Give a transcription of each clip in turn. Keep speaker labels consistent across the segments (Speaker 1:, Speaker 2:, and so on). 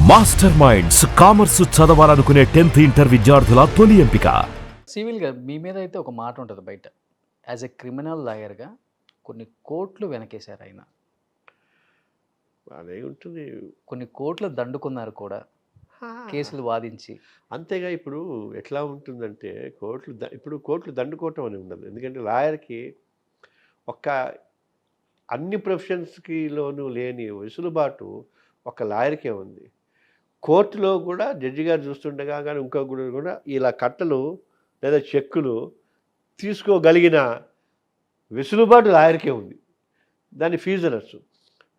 Speaker 1: Master minds commerce చదవాలనుకునే 10th inter విద్యార్థుల తొలి ఎంపిక.
Speaker 2: సివిల్గా మీ మీద అయితే ఒక మాట ఉంటుంది బయట, యాజ్ ఎ క్రిమినల్ లాయర్గా కొన్ని కోట్లు వెనకేశారు ఆయన,
Speaker 3: అదే ఉంటుంది.
Speaker 2: కొన్ని కోట్లు దండుకున్నారు కూడా కేసులు వాదించి.
Speaker 3: అంతేగా ఇప్పుడు ఎట్లా ఉంటుందంటే ఇప్పుడు కోర్టులు దండుకోవటం అని ఉండదు. ఎందుకంటే లాయర్కి ఒక్క అన్ని ప్రొఫెషన్స్కిలోనూ లేని వెసులుబాటు ఒక లాయర్కే ఉంది. కోర్టులో కూడా జడ్జి గారు చూస్తుండగా కానీ ఇంకొకరు కూడా ఇలా కట్టలు లేదా చెక్కులు తీసుకోగలిగిన వెసులుబాటు లాయర్కే ఉంది. దాన్ని ఫీజు అనొచ్చు.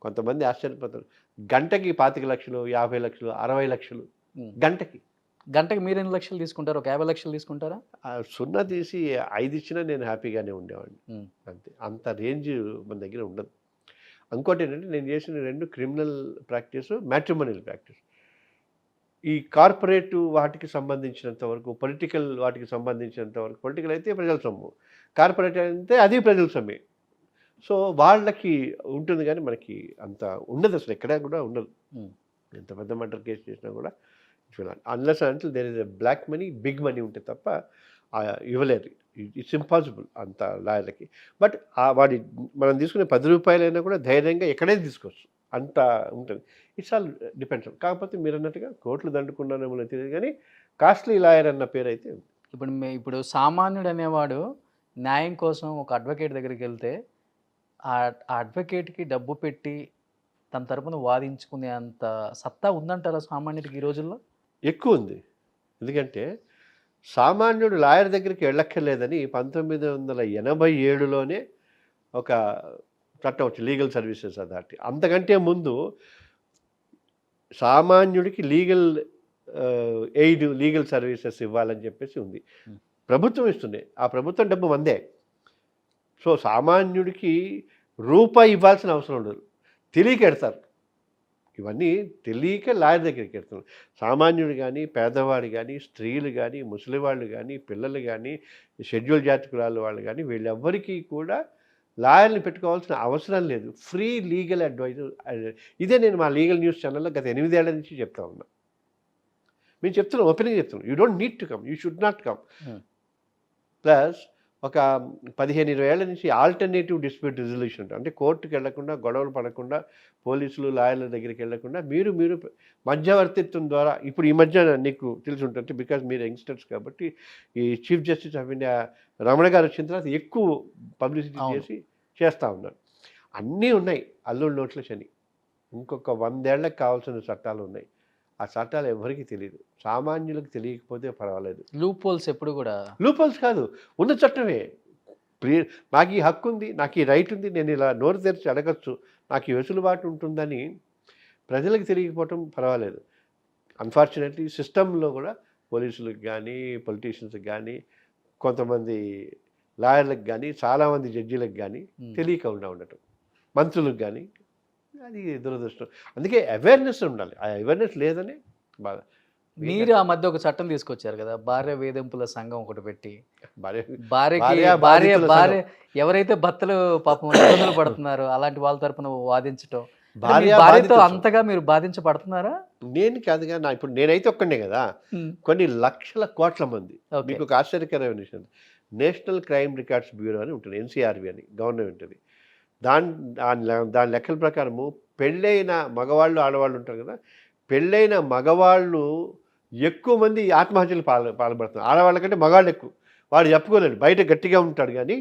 Speaker 3: కొంతమంది ఆశ్చర్యపోతారు, గంటకి 25 లక్షలు, 50 లక్షలు, 60 లక్షలు గంటకి
Speaker 2: మీరు ఎన్ని లక్షలు తీసుకుంటారు? ఒక 50 లక్షలు తీసుకుంటారా?
Speaker 3: సున్నా తీసి 5 ఇచ్చినా నేను హ్యాపీగానే ఉండేవాడిని. అంతే, అంత రేంజ్ మన దగ్గర ఉండదు. ఇంకోటి ఏంటంటే నేను చేసిన 2 క్రిమినల్ ప్రాక్టీస్, మ్యాట్రిమోనియల్ ప్రాక్టీస్. ఈ కార్పొరేట్ వాటికి సంబంధించినంత వరకు, పొలిటికల్ వాటికి సంబంధించినంత వరకు, పొలిటికల్ అయితే ప్రజల సొమ్ము, కార్పొరేట్ అయితే అది ప్రజల సొమ్మే. సో వాళ్ళకి ఉంటుంది కానీ మనకి అంత ఉండదు, అసలు ఎక్కడా కూడా ఉండదు. ఎంత పెద్ద మర్డర్ కేసు చేసినా కూడా అన్లెస్ అంటే there is a black money, big money ఉంటే తప్ప ఇవ్వలేరు. ఇట్స్ ఇంపాసిబుల్ అంత లాయర్లకి. బట్ వాడి మనం తీసుకునే 10 రూపాయలైనా కూడా ధైర్యంగా ఎక్కడైనా తీసుకోవచ్చు, అంత ఉంటుంది. It's all depends. కాకపోతే మీరు అన్నట్టుగా కోట్లు దండుకున్నానేమో తెలియదు కానీ కాస్ట్లీ లాయర్ అన్న పేరు అయితే ఉంది.
Speaker 2: ఇప్పుడు సామాన్యుడు అనేవాడు న్యాయం కోసం ఒక అడ్వకేట్ దగ్గరికి వెళ్తే ఆ అడ్వకేట్కి డబ్బు పెట్టి తన తరపున వాదించుకునే అంత సత్తా ఉందంటారా సామాన్యుడికి ఈ రోజుల్లో?
Speaker 3: ఎక్కువ ఉంది. ఎందుకంటే సామాన్యుడు లాయర్ దగ్గరికి వెళ్ళక్కర్లేదని 1987లోనే ఒక చట్టం వచ్చి లీగల్ సర్వీసెస్ అథారిటీ. అంతకంటే ముందు సామాన్యుడికి లీగల్ ఎయిడ్, లీగల్ సర్వీసెస్ ఇవ్వాలని చెప్పేసి ఉంది. ప్రభుత్వం ఇస్తుంది, ఆ ప్రభుత్వం డబ్బు మందే. సో సామాన్యుడికి రూపాయి ఇవ్వాల్సిన అవసరం ఉండదు. తెలియక ఎడతారు, ఇవన్నీ తెలియక లాయర్ దగ్గరికి వెళ్తున్నారు. సామాన్యుడు కానీ, పేదవాడు కానీ, స్త్రీలు కానీ, ముసలివాళ్ళు కానీ, పిల్లలు కానీ, షెడ్యూల్ జాతికురాలు వాళ్ళు కానీ, వీళ్ళెవ్వరికీ కూడా లాయర్ని పెట్టుకోవాల్సిన అవసరం లేదు. Free legal advice. ఇదే నేను మా లీగల్ న్యూస్ ఛానల్లో గత 8 ఏళ్ల నుంచి చెప్తా ఉన్నా. మేము చెప్తున్నాం, ఓపెన్గా చెప్తున్నాం, you don't need to come, you should not come. Plus ఒక 15-20 ఏళ్ల నుంచి ఆల్టర్నేటివ్ డిస్ప్యూట్ రిజల్యూషన్, అంటే కోర్టుకు వెళ్లకుండా, గొడవలు పడకుండా, పోలీసులు లాయర్ల దగ్గరికి వెళ్లకుండా మీరు మధ్యవర్తిత్వం ద్వారా, ఇప్పుడు ఈ మధ్య నీకు తెలిసి ఉంటుంది బికాజ్ మీరు యంగ్స్టర్స్ కాబట్టి, ఈ chief justice of India Ramana గారు వచ్చిన తర్వాత ఎక్కువ పబ్లిసిటీ చేస్తూ ఉన్నారు. అన్నీ ఉన్నాయి, అల్లుళ్ళ నోట్ల శని. ఇంకొక 100 ఏళ్లకు కావాల్సిన చట్టాలు ఉన్నాయి. ఆ చట్టాలు ఎవరికి తెలియదు, సామాన్యులకు తెలియకపోతే పర్వాలేదు.
Speaker 2: లూప్ హోల్స్ ఎప్పుడు కూడా
Speaker 3: లూప్ హోల్స్ కాదు, ఉన్న చట్టమే. నాకు ఈ హక్కు ఉంది, నాకు ఈ రైట్ ఉంది, నేను ఇలా నోరు తెరిచి అడగచ్చు, నాకు ఈ వెసులుబాటు ఉంటుందని ప్రజలకు తెలియకపోవటం పర్వాలేదు. అన్ఫార్చునేట్లీ సిస్టంలో కూడా పోలీసులకు కానీ, పొలిటీషియన్స్కి కానీ, కొంతమంది లాయర్లకు కానీ, చాలామంది జడ్జీలకు కానీ తెలియక ఉండటం, మంత్రులకు కానీ, అది దురదృష్టం. అందుకే అవేర్నెస్ ఉండాలి. ఆ అవేర్నెస్ లేదని బాధ.
Speaker 2: మీరు ఆ మధ్య ఒక చట్టం తీసుకొచ్చారు కదా, భార్య వేధింపుల సంఘం ఒకటి పెట్టి,
Speaker 3: భార్య
Speaker 2: ఎవరైతే భర్తలు పాపం ఇబ్బందులు పడుతున్నారో అలాంటి వాళ్ళ తరపున వాదించటం, భార్యతో అంతగా మీరు బాధించబడుతున్నారా? నేను
Speaker 3: కాదుగా, ఇప్పుడు నేనైతే ఒక్కడే కదా, కొన్ని లక్షల కోట్ల మంది. మీకు ఒక ఆశ్చర్యకరమైన విషయం, నేషనల్ క్రైమ్ రికార్డ్స్ బ్యూరో అని ఉంటుంది, NCRB అని గవర్నమెంట్ అది. దాని లెక్కల ప్రకారము పెళ్ళైన మగవాళ్ళు, ఆడవాళ్ళు ఉంటారు కదా, పెళ్ళైన మగవాళ్ళు ఎక్కువ మంది ఆత్మహత్యలు పాల్పడుతున్నారు. ఆడవాళ్ళ కంటే మగవాళ్ళు ఎక్కువ. వాడు చెప్పుకోలేడు, బయట గట్టిగా ఉంటాడు కానీ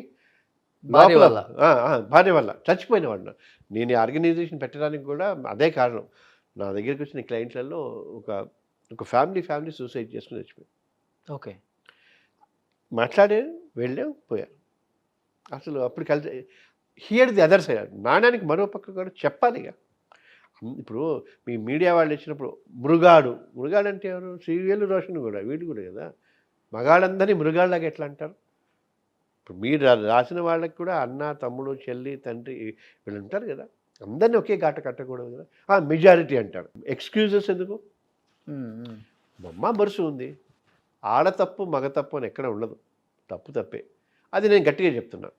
Speaker 3: భార్య వల్ల చచ్చిపోయిన వాడు. నేను ఈ ఆర్గనైజేషన్ పెట్టడానికి కూడా అదే కారణం. నా దగ్గరికి వచ్చిన క్లయింట్లలో ఒక ఫ్యామిలీ సూసైడ్ చేసుకుని చచ్చిపోయాడు.
Speaker 2: ఓకే,
Speaker 3: మాట్లాడే వెళ్ళాం, పోయారు. అసలు అప్పుడు కలిసి హియర్ ది అదర్ సైడ్, నాణ్యానికి మరో పక్క కూడా చెప్పాలిగా. ఇప్పుడు మీ మీడియా వాళ్ళు ఇచ్చినప్పుడు మృగాడు అంటే ఎవరు? సీరియల్ రోషన్ కూడా, వీడు కూడా కదా. మగాళ్ళందరినీ మృగాళ్ళగా ఎట్లా అంటారు? ఇప్పుడు మీరు రాసిన వాళ్ళకి కూడా అన్న, తమ్ముడు, చెల్లి, తండ్రి వీళ్ళు ఉంటారు కదా, అందరినీ ఒకే ఘాట కట్టకూడదు కదా. మెజారిటీ అంటారు. ఎక్స్క్యూజెస్ ఎందుకు? బొమ్మ బరుసు ఉంది, ఆడ తప్పు మగ తప్పు అని ఎక్కడ ఉండదు. తప్పు తప్పే, అది నేను గట్టిగా చెప్తున్నాను.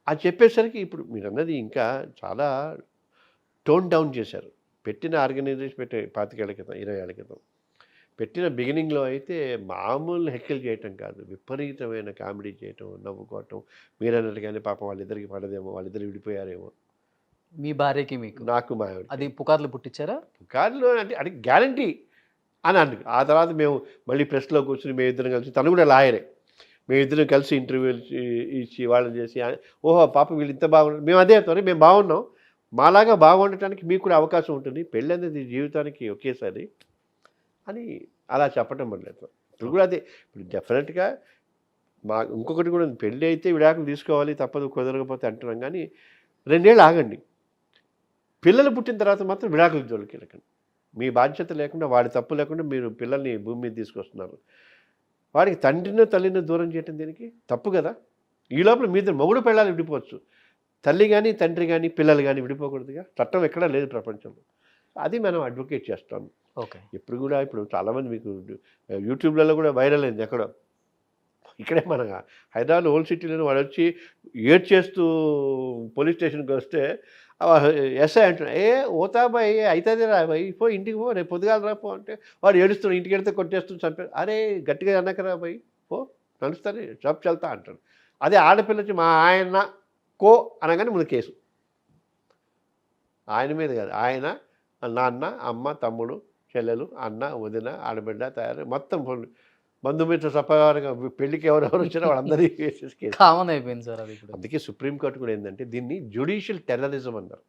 Speaker 3: అది చెప్పేసరికి ఇప్పుడు మీరు అన్నది ఇంకా చాలా టోన్ డౌన్ చేశారు. పెట్టిన ఆర్గనైజేషన్ పెట్టే 25 ఏళ్ల క్రితం 20 ఏళ్ల క్రితం పెట్టిన బిగినింగ్లో అయితే మామూలు హెక్కలు చేయటం కాదు, విపరీతమైన కామెడీ చేయటం, నవ్వుకోవటం. మీరు అన్నట్టుగానే పాపం వాళ్ళిద్దరికి పడదేమో, వాళ్ళిద్దరు విడిపోయారేమో,
Speaker 2: మీ భార్యకి మీకు
Speaker 3: నాకు మా ఆవిడకి.
Speaker 2: అది పుకార్లు పుట్టించారా?
Speaker 3: కారులో అంటే అది గ్యారంటీ అని అన్న. ఆ తర్వాత మేము మళ్ళీ ప్రెస్లో కూర్చుని మేమిద్దరం కలిసి, తను కూడా లాయరే, మేమిద్దరం కలిసి ఇంటర్వ్యూలు ఇచ్చి వాళ్ళని చేసి, ఓహో పాప వీళ్ళు ఇంత బాగున్నారు, మేము అదే అవుతాం, మేము బాగున్నాం, మాలాగా బాగుండటానికి మీకు కూడా అవకాశం ఉంటుంది, పెళ్ళి అనేది జీవితానికి ఒకేసారి అని అలా చెప్పడం మొదలెడతాం. ఇప్పుడు కూడా అదే, ఇప్పుడు డెఫినెట్గా మా ఇంకొకటి కూడా ఉంది, పెళ్ళి అయితే విడాకులు తీసుకోవాలి తప్పదు, కుదరకపోతే అంటున్నాం. కానీ 2 ఏళ్ళు ఆగండి, పిల్లలు పుట్టిన తర్వాత మాత్రం విడాకుల జోలికి వెళ్ళకండి. మీ బాధ్యత లేకుండా, వాడి తప్పు లేకుండా మీరు పిల్లల్ని భూమి మీద తీసుకొస్తున్నారు. వాడికి తండ్రిని తల్లిని దూరం చేయటం దీనికి తప్పు కదా. ఈ లోపల మీద మొగుడు పెళ్ళాలు విడిపోవచ్చు, తల్లి కానీ తండ్రి కానీ పిల్లలు కానీ విడిపోకూడదుగా. చట్టం ఎక్కడా లేదు ప్రపంచంలో. అది మనం అడ్వకేట్ చేస్తాం.
Speaker 2: ఓకే.
Speaker 3: ఇప్పుడు కూడా ఇప్పుడు చాలామంది మీకు యూట్యూబ్లలో కూడా వైరల్ అయింది ఎక్కడో, ఇక్కడే మన హైదరాబాద్ ఓల్డ్ సిటీలో వాడు వచ్చి ఏడ్చేస్తూ పోలీస్ స్టేషన్కి వస్తే ఎస్ఐ అంటున్నా, ఓతా బాయ్ అవుతుంది రా బాయ్, పో ఇంటికి పో, రేపు పొద్దుగాల రా పో అంటే వాడు ఏడుస్తున్నాడు, ఇంటికి వెళ్తే కొట్టేస్తుంది చంపాడు. అరే గట్టిగా అన్నకరా బాయ్, పో నడుస్తుంది చప్ చల్తా అంటాడు. అదే ఆడపిల్ల వచ్చి మా ఆయన కో అనగానే ముందు కేసు, ఆయన మీద కాదు, ఆయన నాన్న అమ్మ తమ్ముడు చెల్లెలు అన్న వదిన ఆడబిడ్డ తయారు మొత్తం బంధుమిత్ర సపరంగా పెళ్లికి ఎవరెవరు వచ్చినా వాళ్ళందరికీ వేసేసి కేసు.
Speaker 2: కామన్ అయిపోయింది సార్ అది.
Speaker 3: అందుకే సుప్రీంకోర్టు కూడా ఏంటంటే దీన్ని జ్యుడిషియల్ టెర్రరిజం అన్నారు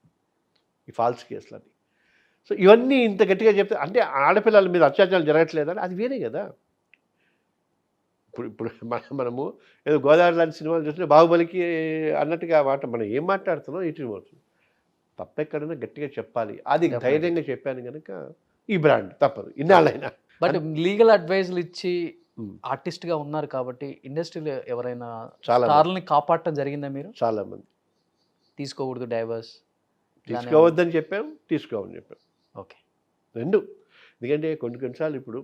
Speaker 3: ఈ ఫాల్స్ కేసులని. సో ఇవన్నీ ఇంత గట్టిగా చెప్తే అంటే ఆడపిల్లల మీద అత్యాచారాలు జరగట్లేదని అది వేరే కదా. ఇప్పుడు మనము ఏదో గోదావరి లాంటి సినిమాలు చూస్తే బాహుబలికి అన్నట్టుగా మాట మనం ఏం మాట్లాడుతున్నాం ఇటు అవుతుంది. తప్పెక్కడైనా గట్టిగా చెప్పాలి, అది ధైర్యంగా చెప్పాను కనుక ఈ బ్రాండ్ తప్పదు ఇన్నాళ్ళైనా.
Speaker 2: బట్ లీగల్ అడ్వైజులు ఇచ్చి ఆర్టిస్ట్గా ఉన్నారు కాబట్టి ఇండస్ట్రీలో ఎవరైనా స్టార్లని కాపాడటం జరిగిందా? మీరు
Speaker 3: చాలా మంది
Speaker 2: తీసుకోకూడదు డైవర్స్,
Speaker 3: తీసుకోవద్దని చెప్పాం, తీసుకోవని చెప్పాం.
Speaker 2: ఓకే,
Speaker 3: రెండు. ఎందుకంటే కొన్నిసార్లు ఇప్పుడు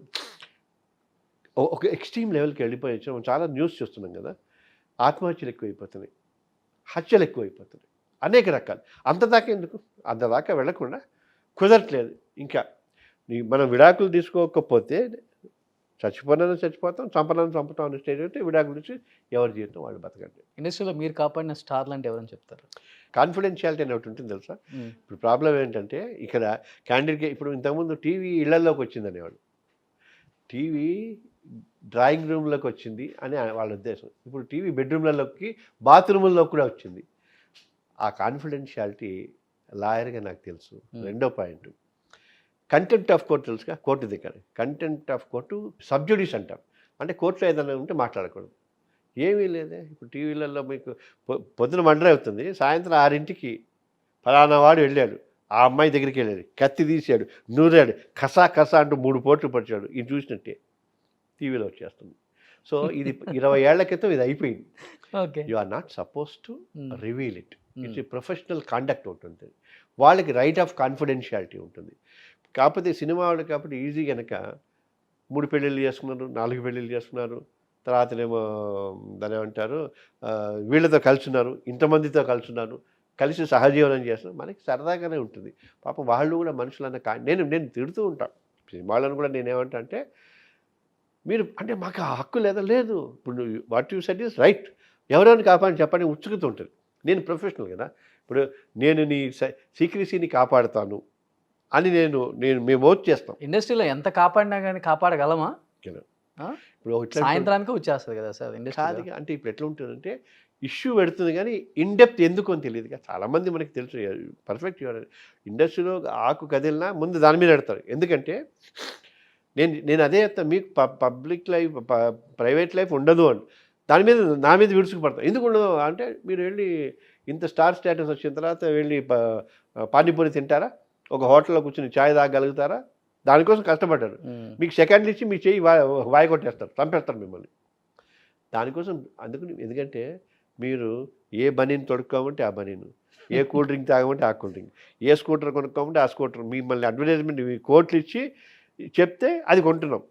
Speaker 3: ఒక ఎక్స్ట్రీమ్ లెవెల్కి వెళ్ళిపోయి వచ్చాం, చాలా న్యూస్ చూస్తున్నాం కదా, ఆత్మహత్యలు ఎక్కువైపోతున్నాయి, హత్యలు ఎక్కువైపోతున్నాయి, అనేక రకాలు. అంతదాకా ఎందుకు, అంతదాకా వెళ్ళకుండా కుదరట్లేదు. ఇంకా మనం విడాకులు తీసుకోకపోతే చచ్చిపోయినా చచ్చిపోతాం, చంపనని చంపుతాం అనే స్టేజ్ అంటే విడాకులు నుంచి ఎవరి జీవితం వాళ్ళు బతకండి.
Speaker 2: ఇండస్ట్రీలో మీరు కాపాడిన స్టార్లు అంటే ఎవరని చెప్తారు?
Speaker 3: కాన్ఫిడెన్షియాలిటీ అని ఒకటి ఉంటుంది తెలుసా. ఇప్పుడు ప్రాబ్లం ఏంటంటే ఇక్కడ క్యాండిడేట్గా ఇప్పుడు ఇంతకుముందు టీవీ ఇళ్లలోకి వచ్చింది అనేవాడు, టీవీ డ్రాయింగ్ రూమ్లోకి వచ్చింది అని వాళ్ళ ఉద్దేశం. ఇప్పుడు టీవీ బెడ్రూమ్లలోకి బాత్రూముల్లోకి కూడా వచ్చింది. ఆ కాన్ఫిడెన్షియాలిటీ లాయర్గా నాకు తెలుసు. రెండో పాయింట్, కంటెంప్ట్ ఆఫ్ కోర్టు తెలుసుగా, కోర్టు దగ్గర కంటెంప్ట్ ఆఫ్ కోర్టు సబ్జుడిస్ అంటాం. అంటే కోర్టులో ఏదైనా ఉంటే మాట్లాడకూడదు. ఏమీ లేదే, ఇప్పుడు టీవీలలో మీకు పొద్దున మండరే అవుతుంది, సాయంత్రం 6ంటికి ఫలానా వాడు వెళ్ళాడు, ఆ అమ్మాయి దగ్గరికి వెళ్ళాడు, కత్తి తీసాడు, నూరాడు, కసా కసా అంటూ 3 పోట్లు పడిచాడు, ఇది చూసినట్టే టీవీలో వచ్చేస్తుంది. సో ఇది 20 ఏళ్ల క్రితం ఇది అయిపోయింది. You are not suppose to reveal it. It's a professional conduct ఉంటుంది, వాళ్ళకి రైట్ ఆఫ్ కాన్ఫిడెన్షియాలిటీ ఉంటుంది. కాకపోతే సినిమా వాళ్ళు కాబట్టి ఈజీ కనుక 3 పెళ్ళిళ్ళు చేసుకున్నారు, 4 పెళ్ళిళ్ళు చేసుకున్నారు, తర్వాతనేమో దాని ఏమంటారు వీళ్ళతో కలుసున్నారు, ఇంతమందితో కలుసున్నారు, కలిసి సహజీవనం చేస్తున్నారు, మనకి సరదాగానే ఉంటుంది. పాపం వాళ్ళు కూడా మనుషులన్న నేను తిడుతూ ఉంటాను సినిమాలను కూడా. నేనేమంటా అంటే మీరు అంటే మాకు ఆ హక్కు లేదా, లేదు, ఇప్పుడు what you said is right, ఎవరైనా కాపాడని చెప్పని ఉచ్చుకుతూ ఉంటుంది. నేను ప్రొఫెషనల్ కదా, ఇప్పుడు నేను నీ సీక్రెసీని కాపాడుతాను అని మేము ఓట్ చేస్తాం.
Speaker 2: ఇండస్ట్రీలో ఎంత కాపాడినా కానీ కాపాడగలమా?
Speaker 3: ఇప్పుడు
Speaker 2: సాయంత్రానికి వచ్చేస్తుంది కదా సార్
Speaker 3: కాదు. అంటే ఇప్పుడు ఎట్లా ఉంటుందంటే ఇష్యూ పెడుతుంది కానీ ఇన్డెప్త్ ఎందుకు అని తెలియదు కదా. చాలామంది మనకి తెలుసు పర్ఫెక్ట్ ఇండస్ట్రీలో ఆకు కదిలినా ముందు దాని మీద పెడతారు. ఎందుకంటే నేను అదే చెప్తాను, మీకు పబ్లిక్ లైఫ్ ప్రైవేట్ లైఫ్ ఉండదు అని దాని మీద నా మీద విడుచుకుపడతాను. ఎందుకు ఉండదు అంటే మీరు వెళ్ళి ఇంత స్టార్ స్టేటస్ వచ్చిన తర్వాత వెళ్ళి పానీపూరి తింటారా, ఒక హోటల్లో కూర్చొని ఛాయ్ తాగలుగుతారా? దానికోసం కష్టపడ్డారు, మీకు సెకండ్లు ఇచ్చి మీ చెయ్యి వాయి కొట్టేస్తారు, చంపేస్తారు మిమ్మల్ని దానికోసం. ఎందుకంటే మీరు ఏ బనీని తొడుక్కోమంటే ఆ బనీను, ఏ కూల్ డ్రింక్ తాగమంటే ఆ కూల్ డ్రింక్, ఏ స్కూటర్ కొనుక్కోమంటే ఆ స్కూటర్, మిమ్మల్ని అడ్వర్టైజ్మెంట్ కోట్లు ఇచ్చి చెప్తే అది కొంటున్నాం.